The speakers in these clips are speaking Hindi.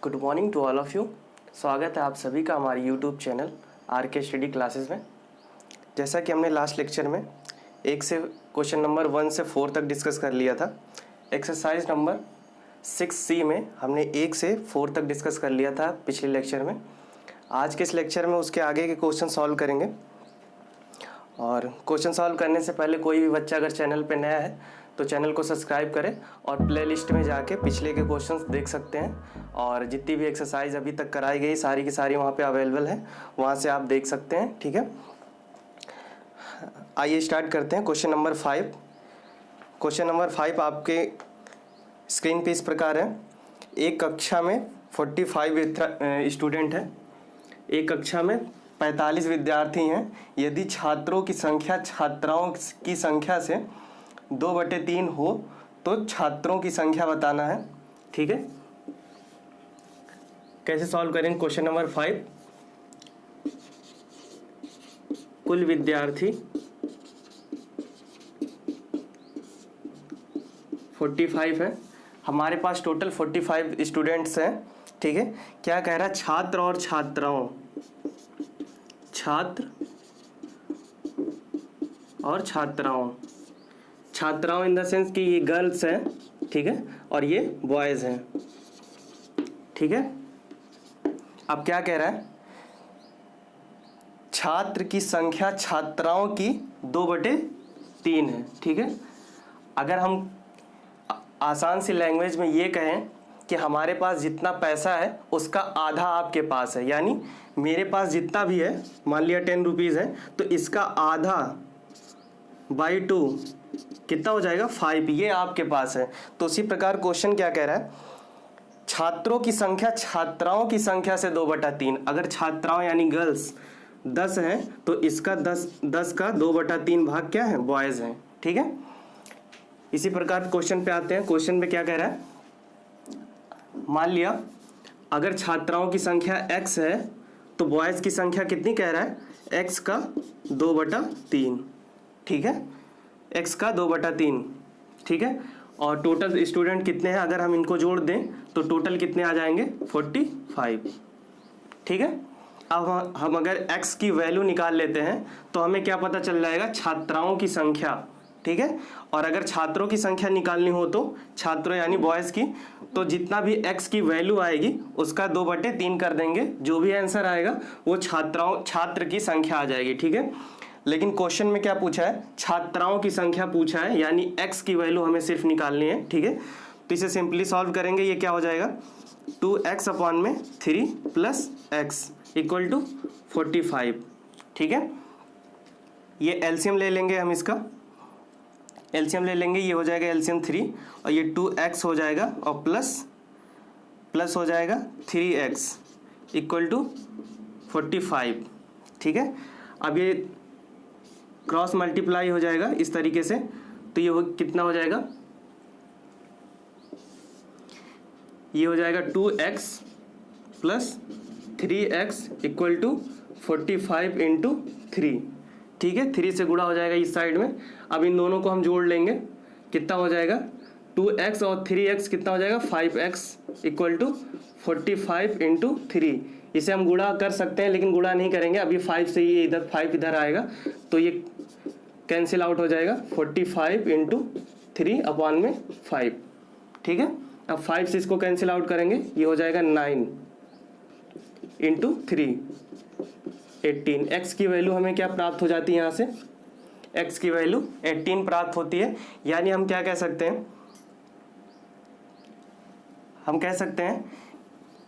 Good morning to all of you. स्वागत है आप सभी का हमारे YouTube channel RK study classes में। जैसा कि हमने लास्ट लेक्चर में एक से क्वेश्चन नंबर 1 से 4 तक डिस्कस कर लिया था। एक्सरसाइज नंबर 6C में हमने 1 से 4 तक डिस्कस कर लिया था पिछले लेक्चर में। आज के इस लेक्चर में उसके आगे के क्वेश्चन सॉल्व करेंगे। और क्वेश्चन सॉल्व करने से पहले कोई भी बच्चा अगर चैनल पे नया है तो चैनल को सब्सक्राइब करें और प्लेलिस्ट में जाके पिछले के क्वेश्चंस देख सकते हैं। और जितनी भी एक्सरसाइज अभी तक कराई गई सारी की सारी वहाँ पे अवेलेबल है, वहाँ से आप देख सकते हैं। ठीक है, आइए स्टार्ट करते हैं। Question number 5। क्वेश्चन नंबर 5 आपके स्क्रीन पे इस प्रकार है। एक कक्षा में 45 स्टूडेंट है। एक कक्षा में 45 विद्यार्थी हैं। यदि छात्रों की संख्या छात्राओं की संख्या से 2/3 हो तो छात्रों की संख्या बताना है। ठीक है, कैसे सॉल्व करेंगे क्वेश्चन नंबर 5। कुल विद्यार्थी 45 है। हमारे पास टोटल 45 स्टूडेंट्स हैं। ठीक है, क्या कह रहा है? छात्र और छात्राओं, छात्र और छात्राओं, छात्राओं इन द सेंस कि ये गर्ल्स हैं, ठीक है, और ये बॉयज़ हैं। ठीक है, अब क्या कह रहा है? छात्र की संख्या छात्राओं की 2/3 है। ठीक है, अगर हम आसान सी लैंग्वेज में ये कहें कि हमारे पास जितना पैसा है उसका आधा आपके पास है, यानी मेरे पास जितना भी है, मान लिया 10 रुपीज़ है, तो इसका आधा बाई 2 कितना हो जाएगा? 5। ये आपके पास है। तो उसी प्रकार क्वेश्चन क्या कह रहा है? छात्रों की संख्या छात्राओं की संख्या से 2/3। अगर छात्राओं यानी गर्ल्स 10 हैं तो इसका 10 का 2/3 भाग क्या है? बॉयज़ हैं। ठीक है, इसी प्रकार क्वेश्चन पे आते हैं। क्वेश्चन में क्या कह रहा है? मान लिया अगर छात्राओं की संख्या x है तो बॉयज़ की संख्या कितनी कह रहा है? x का 2/3। ठीक है, x का 2/3। ठीक है, और टोटल स्टूडेंट कितने हैं अगर हम इनको जोड़ दें तो टोटल कितने आ जाएंगे? 45। ठीक है, अब हम अगर x की वैल्यू निकाल लेते हैं तो हमें क्या पता चल जाएगा? छात्राओं की संख्या। ठीक है, और अगर छात्रों की संख्या निकालनी हो तो छात्रों यानी बॉयज़ की, तो जितना भी x की वैल्यू आएगी उसका 2/3 कर देंगे। जो भी आंसर आएगा वो छात्र की संख्या आ जाएगी। ठीक है, लेकिन क्वेश्चन में क्या पूछा है? छात्राओं की संख्या पूछा है, यानी x की वैल्यू हमें सिर्फ निकालनी है। ठीक है, तो इसे सिंपली सॉल्व करेंगे। ये क्या हो जाएगा? 2x/3 + x = 45। ठीक है, ये एलसीएम ले लेंगे हम, इसका एलसीएम ले लेंगे। ये हो जाएगा एलसीएम 3 और ये 2x हो जाएगा और प्लस हो जाएगा 3x = 45। ठीक है, अब ये क्रॉस मल्टीप्लाई हो जाएगा इस तरीके से, तो ये कितना हो जाएगा? ये हो जाएगा 2x + 3x = 45 × 3। ठीक है, 3 से गुणा हो जाएगा इस साइड में। अब इन दोनों को हम जोड़ लेंगे, कितना हो जाएगा? 2x और 3x कितना हो जाएगा? 5x = 45 × 3। इसे हम गुणा कर सकते हैं लेकिन गुणा नहीं करेंगे अभी। 5 से ये इधर 5 इधर आएगा तो ये कैंसिल आउट हो जाएगा। 45 × 3/5। ठीक है, अब 5 से इसको कैंसिल आउट करेंगे, ये हो जाएगा 9 × 3 18। x की वैल्यू हमें क्या प्राप्त हो जाती है? यहाँ से x की वैल्यू 18 प्राप्त होती है। यानी हम क्या कह सकते हैं? हम कह सकते हैं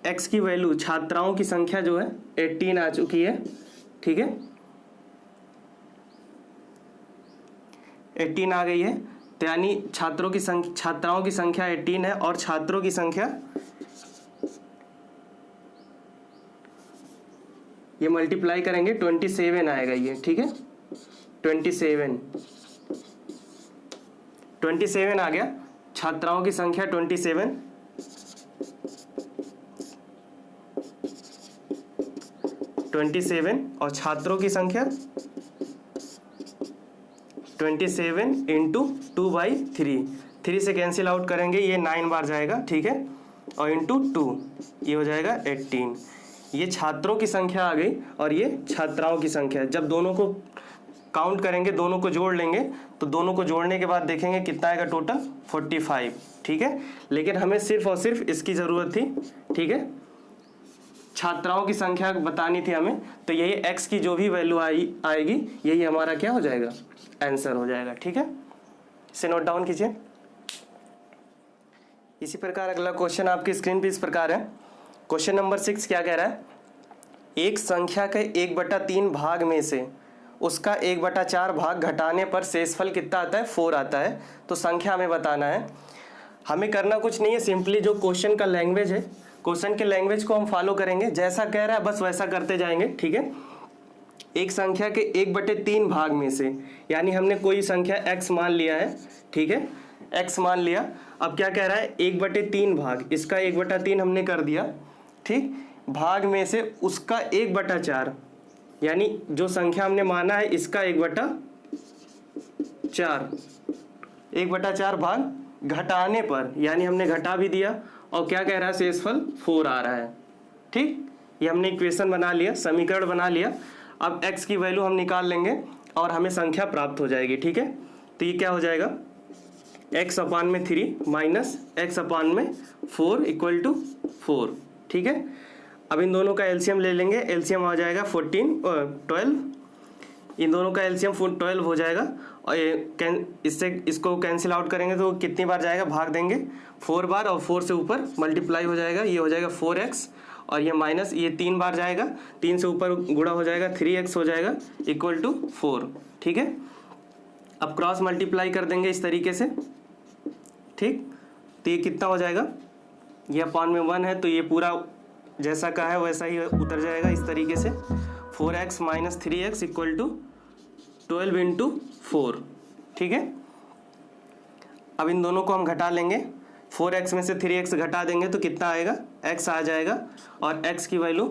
x की वैल्यू छात्राओं की संख्या जो है 18 आ चुकी है। ठीक है, 18 आ गई है, तो यानी छात्राओं की संख्या 18 है और छात्रों की संख्या, ये मल्टीप्लाई करेंगे 27 आएगा ये। ठीक है, 27 आ गया। छात्राओं की संख्या 27 और छात्रों की संख्या 27 × 2/3। 3 से कैंसिल आउट करेंगे, ये 9 बार जाएगा। ठीक है, और इंटू 2, ये हो जाएगा 18। ये छात्रों की संख्या आ गई और ये छात्राओं की संख्या। जब दोनों को काउंट करेंगे, दोनों को जोड़ लेंगे, तो दोनों को जोड़ने के बाद देखेंगे कितना आएगा टोटल, 45। ठीक है, लेकिन हमें सिर्फ और सिर्फ इसकी ज़रूरत थी। ठीक है, छात्राओं की संख्या बतानी थी हमें, तो यही x की जो भी वैल्यू आएगी यही हमारा क्या हो जाएगा, आंसर हो जाएगा। ठीक है, इसे नोट डाउन कीजिए। इसी प्रकार अगला क्वेश्चन आपकी स्क्रीन पे इस प्रकार है। क्वेश्चन नंबर 6 क्या कह रहा है, एक संख्या के 1/3 भाग में से उसका 1/4 भाग घटाने पर शेषफल कितना आता है, 4 आता है। तो संख्या हमें बताना है। हमें करना कुछ नहीं है, सिंपली जो क्वेश्चन का लैंग्वेज है, क्वेश्चन के लैंग्वेज को हम फॉलो करेंगे, जैसा कह रहा है बस वैसा करते जाएंगे। ठीक है, एक संख्या के 1/3 भाग में से, यानी हमने कोई संख्या x मान लिया है। ठीक है, x मान लिया। अब क्या कह रहा है, 1/3 भाग, इसका 1/3 हमने कर दिया। ठीक, भाग में से उसका 1/4, यानी जो संख्या हमने माना है इसका 1/4 भाग घटाने पर, यानी हमने घटा भी दिया। और क्या कह रहा है, शेषफल 4 आ रहा है। ठीक, ये हमने इक्वेशन बना लिया, समीकरण बना लिया। अब x की वैल्यू हम निकाल लेंगे और हमें संख्या प्राप्त हो जाएगी। ठीक है, तो ये क्या हो जाएगा, x/3 minus x/4 equal to 4। ठीक है, अब इन दोनों का एलसीएम ले लेंगे। एलसीएम आ जाएगा 12। इन दोनों का एलसीएम 12 हो जाएगा और इससे इसको कैंसिल आउट करेंगे तो कितनी बार जाएगा, भाग देंगे 4 बार, और 4 से ऊपर मल्टीप्लाई हो जाएगा, ये हो जाएगा 4x, और ये माइनस ये 3 बार जाएगा, 3 से ऊपर गुणा हो जाएगा, 3x हो जाएगा इक्वल टू 4। ठीक है, अब क्रॉस मल्टीप्लाई कर देंगे इस तरीके से। ठीक, तो ये कितना हो जाएगा, ये अपॉन में 1 है, तो ये पूरा जैसा का है वैसा ही उतर जाएगा इस तरीके से। 4x minus 3x equal to 12 into 4। ठीक है, अब इन दोनों को हम घटा लेंगे। 4x में से 3x घटा देंगे तो कितना आएगा, x आ जाएगा, और x की वैल्यू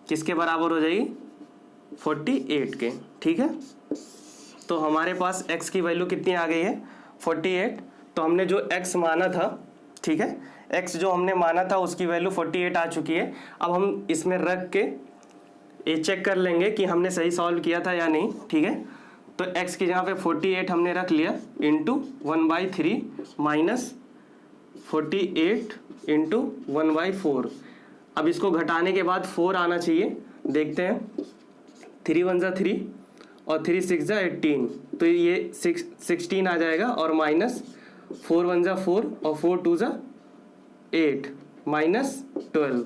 किसके बराबर हो जाएगी, 48 के। ठीक है, तो हमारे पास x की वैल्यू कितनी आ गई है, 48। तो हमने जो x माना था, ठीक है, x जो हमने माना था उसकी वैल्यू 48 आ चुकी है। अब हम इसमें रख के ये चेक कर लेंगे कि हमने सही सॉल्व किया था या नहीं। ठीक है, तो x की जगह पे 48 हमने रख लिया, इंटू 1/3 माइनस 48 इंटू 1/4। अब इसको घटाने के बाद 4 आना चाहिए, देखते हैं। 3 1 × 3 और 3 6 × 18, तो ये 16 आ जाएगा, और माइनस 4 1 × 4 और 4 2 × 8 माइनस 12।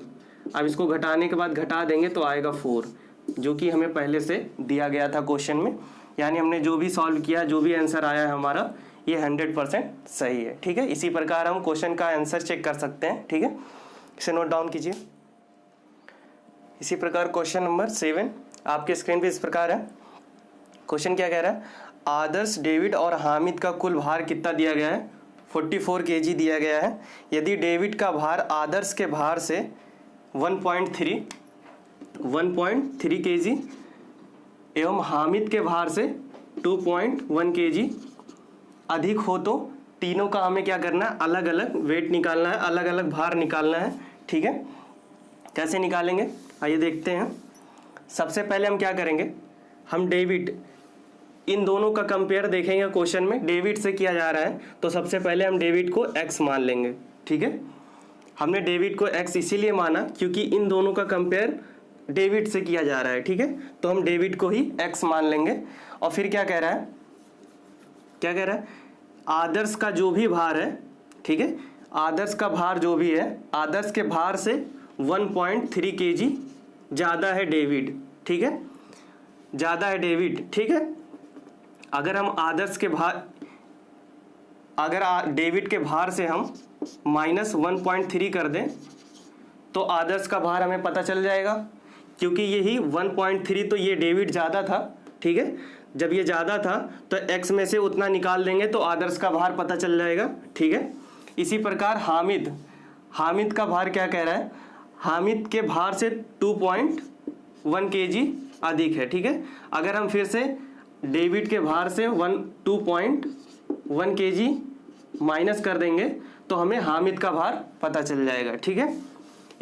अब इसको घटाने के बाद घटा देंगे तो आएगा 4, जो कि हमें पहले से दिया गया था क्वेश्चन में। यानी हमने जो भी सॉल्व किया, जो भी आंसर आया है हमारा, ये 100% सही है। ठीक है, इसी प्रकार हम क्वेश्चन का आंसर चेक कर सकते हैं। ठीक है, इसे नोट डाउन कीजिए। इसी प्रकार क्वेश्चन नंबर 7 आपके स्क्रीन पे इस प्रकार है। क्वेश्चन क्या कह रहा है, आदर्श, डेविड और हामिद का कुल भार कितना दिया गया है, 44 kg दिया गया है। यदि डेविड का भार आदर्श के भार से 1.3 kg एवं हामिद के भार से 2.1 kg अधिक हो, तो तीनों का हमें क्या करना है, अलग अलग वेट निकालना है, अलग अलग भार निकालना है। ठीक है, कैसे निकालेंगे, आइए देखते हैं। सबसे पहले हम क्या करेंगे, हम डेविड, इन दोनों का कंपेयर देखेंगे। क्वेश्चन में डेविड से किया जा रहा है, तो सबसे पहले हम डेविड को x मान लेंगे। ठीक है, हमने डेविड को x इसीलिए माना क्योंकि इन दोनों का कंपेयर डेविड से किया जा रहा है। ठीक है, तो हम डेविड को ही x मान लेंगे। और फिर क्या कह रहा है, क्या कह रहा है, आदर्श का जो भी भार है, ठीक है, आदर्श का भार जो भी है, आदर्श के भार से 1.3 kg ज़्यादा है डेविड। ठीक है, ज़्यादा है डेविड। ठीक है, अगर हम आदर्श के भार, अगर डेविड के भार से हम माइनस 1.3 कर दें तो आदर्श का भार हमें पता चल जाएगा, क्योंकि यही 1.3, तो ये डेविड ज़्यादा था। ठीक है, जब ये ज़्यादा था तो x में से उतना निकाल देंगे तो आदर्श का भार पता चल जाएगा। ठीक है, इसी प्रकार हामिद, हामिद का भार क्या कह रहा है, हामिद के भार से 2.1 kg अधिक है। ठीक है, अगर हम फिर से डेविड के भार से 2.1 kg माइनस कर देंगे तो हमें हामिद का भार पता चल जाएगा। ठीक है,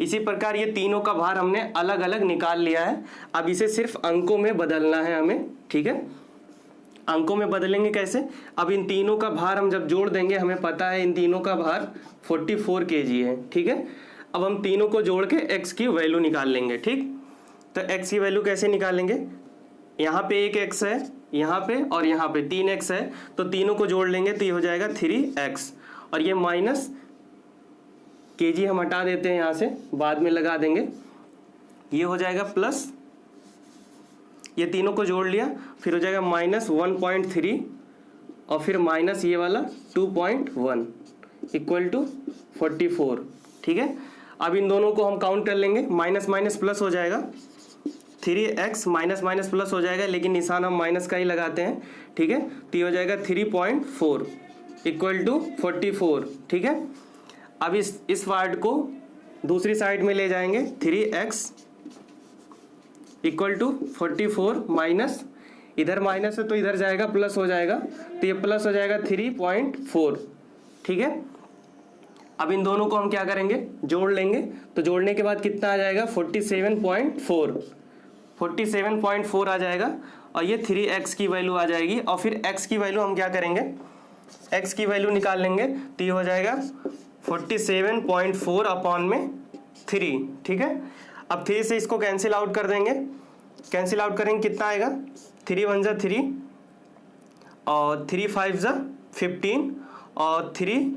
इसी प्रकार ये तीनों का भार हमने अलग अलग निकाल लिया है। अब इसे सिर्फ अंकों में बदलना है हमें। ठीक है, अंकों में बदलेंगे कैसे? अब इन तीनों का भार हम जब जोड़ देंगे, हमें पता है इन तीनों का भार 44 kg है। ठीक है, अब हम तीनों को जोड़ के x की वैल्यू निकाल लेंगे। ठीक, तो x की वैल्यू कैसे निकालेंगे? यहाँ पे एक x है, यहाँ पे और यहाँ पे 3x है, तो तीनों को जोड़ लेंगे तो ये हो जाएगा 3x, और ये माइनस kg हम हटा देते हैं यहाँ से, बाद में लगा देंगे, ये हो जाएगा प्लस, ये तीनों को जोड़ लिया, फिर हो जाएगा माइनस 1.3 और फिर माइनस ये वाला 2.1 इक्वल टू 44। ठीक है, अब इन दोनों को हम काउंट कर लेंगे, माइनस माइनस प्लस हो जाएगा, 3x माइनस माइनस प्लस हो जाएगा, लेकिन निशान हम माइनस का ही लगाते हैं। ठीक है, तो ये हो जाएगा 3.4 इक्वल टू 44। ठीक है, अब इस पार्ट को दूसरी साइड में ले जाएंगे, 3x इक्वल टू 44 माइनस, इधर माइनस है तो इधर जाएगा प्लस हो जाएगा, तो ये प्लस हो जाएगा 3.4। ठीक है, अब इन दोनों को हम क्या करेंगे? जोड़ लेंगे, तो जोड़ने के बाद कितना आ जाएगा? 47.4 आ जाएगा, और ये 3x की वैल्यू आ जाएगी, और फिर x की वैल्यू हम क्या करेंगे? x की वैल्यू निकाल लेंगे, तो ये हो जाएगा 47.4 अपॉन में 3। ठीक है, अब 3 से इसको कैंसिल आउट कर देंगे, कैंसिल आउट करेंगे कितना आएगा? 3 1 जा 3 और 3 5 जा 15 और 3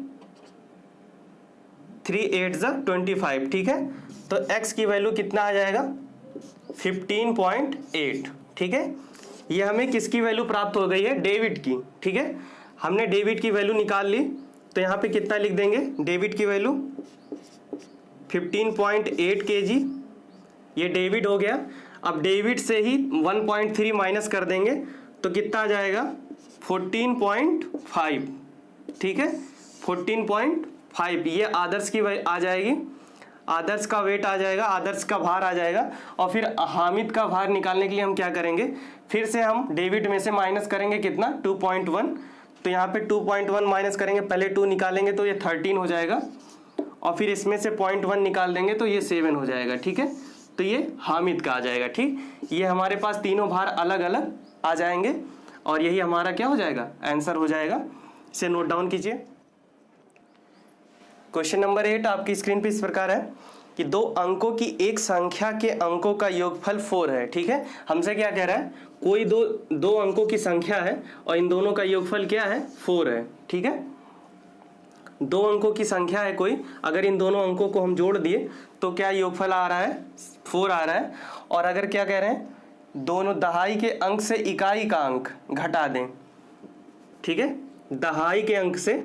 8 जा 25। ठीक है, तो x की वैल्यू कितना आ जाएगा? 15.8। ठीक है, ये हमें किसकी वैल्यू प्राप्त हो गई है? डेविड की। ठीक है, हमने डेविड की वैल्यू निकाल ली, तो यहाँ पे कितना लिख देंगे? डेविड की वैल्यू 15.8 kg, ये डेविड हो गया। अब डेविड से ही 1.3 माइनस कर देंगे तो कितना आ जाएगा? 14.5। ठीक है, 14.5, ये आदर्श की आ जाएगी, आदर्श का वेट आ जाएगा, आदर्श का भार आ जाएगा। और फिर हामिद का भार निकालने के लिए हम क्या करेंगे? फिर से हम डेविड में से माइनस करेंगे कितना? 2.1, तो यहाँ पे 2.1 माइनस करेंगे, पहले 2 निकालेंगे तो ये 13 हो जाएगा, और फिर इसमें से 0.1 निकाल देंगे तो ये 7 हो जाएगा। ठीक है, तो ये हामिद का आ जाएगा। ठीक, ये हमारे पास तीनों भार अलग अलग आ जाएंगे, और यही हमारा क्या हो जाएगा? आंसर हो जाएगा। इसे नोट डाउन कीजिए। क्वेश्चन नंबर 8 आपकी स्क्रीन पे इस प्रकार है कि 2 अंकों की एक संख्या के अंकों का योगफल 4 है। ठीक है, हमसे क्या कह रहा है? कोई दो अंकों की संख्या है और इन दोनों का योगफल क्या है? 4 है। ठीक है, 2 अंकों की संख्या है कोई, अगर इन दोनों अंकों को हम जोड़ दिए तो क्या योगफल आ रहा है? 4 आ रहा है। और अगर क्या कह रहे हैं? दोनों दहाई के अंक से इकाई का अंक घटा दें। ठीक है, दहाई के अंक से,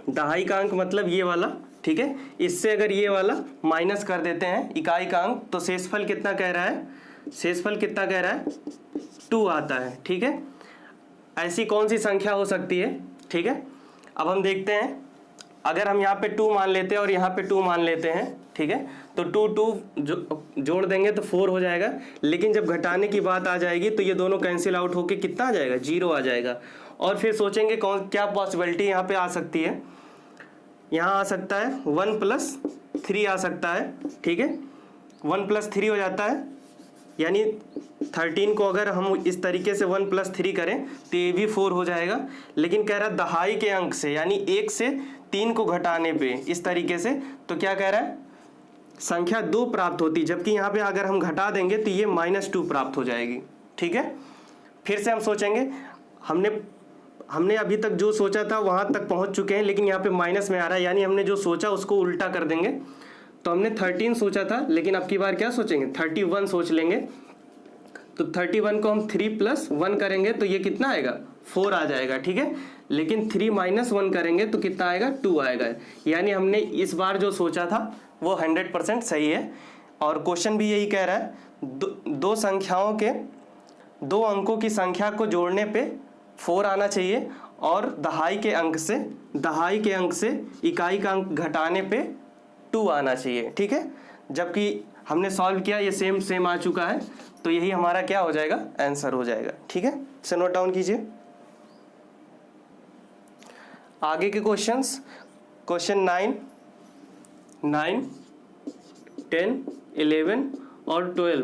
दहाई का अंक मतलब ये वाला, ठीक है, इससे अगर ये वाला माइनस कर देते हैं इकाई का अंक, तो शेषफल कितना कह रहा है? शेषफल कितना कह रहा है? 2 आता है। ठीक है, ऐसी कौन सी संख्या हो सकती है? ठीक है, अब हम देखते हैं, अगर हम यहाँ पे 2 मान लेते हैं और यहाँ पे 2 मान लेते हैं, ठीक है, तो 2 जोड़ देंगे तो 4 हो जाएगा, लेकिन जब घटाने की बात आ जाएगी तो ये दोनों कैंसिल आउट होके कितना आ जाएगा? 0 आ जाएगा। और फिर सोचेंगे क्या पॉसिबिलिटी यहाँ पे आ सकती है? यहाँ आ सकता है 1 + 3 आ सकता है। ठीक है, 1 + 3 हो जाता है, यानी 13 को अगर हम इस तरीके से 1 + 3 करें तो ये भी 4 हो जाएगा। लेकिन कह रहा है दहाई के अंक से, यानी 1 से 3 को घटाने पे इस तरीके से, तो क्या कह रहा है? संख्या 2 प्राप्त होती, जबकि यहाँ पे अगर हम घटा देंगे तो ये -2 प्राप्त हो जाएगी। ठीक है, फिर से हम सोचेंगे, हमने अभी तक जो सोचा था वहाँ तक पहुँच चुके हैं, लेकिन यहाँ पे माइनस में आ रहा है, यानी हमने जो सोचा उसको उल्टा कर देंगे। तो हमने 13 सोचा था, लेकिन अब की बार क्या सोचेंगे? 31 सोच लेंगे। तो 31 को हम 3 + 1 करेंगे तो ये कितना आएगा? 4 आ जाएगा। ठीक है, लेकिन 3 - 1 करेंगे तो कितना आएगा? 2 आएगा। यानी हमने इस बार जो सोचा था वो 100% सही है। और क्वेश्चन भी यही कह रहा है, दो संख्याओं के 2 अंकों की संख्या को जोड़ने पे 4 आना चाहिए, और दहाई के अंक से इकाई का अंक घटाने पे 2 आना चाहिए। ठीक है, जबकि हमने सॉल्व किया, ये सेम आ चुका है, तो यही हमारा क्या हो जाएगा? आंसर हो जाएगा। ठीक है, इसे नोट डाउन कीजिए। आगे के क्वेश्चंस, क्वेश्चन 9, 10, 11 और 12,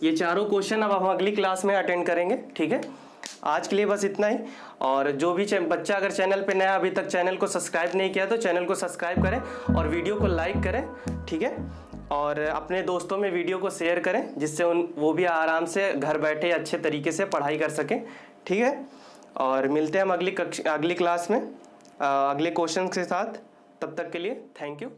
ये चारों क्वेश्चन अब हम अगली क्लास में अटेंड करेंगे। ठीक है, आज के लिए बस इतना ही। और जो भी बच्चा अगर चैनल पे नया अभी तक चैनल को सब्सक्राइब नहीं किया तो चैनल को सब्सक्राइब करें और वीडियो को लाइक करें। ठीक है, और अपने दोस्तों में वीडियो को शेयर करें जिससे वो भी आराम से घर बैठे अच्छे तरीके से पढ़ाई कर सकें। ठीक है, और मिलते हैं हम अगली क्लास में अगले क्वेश्चन के साथ। तब तक के लिए थैंक यू।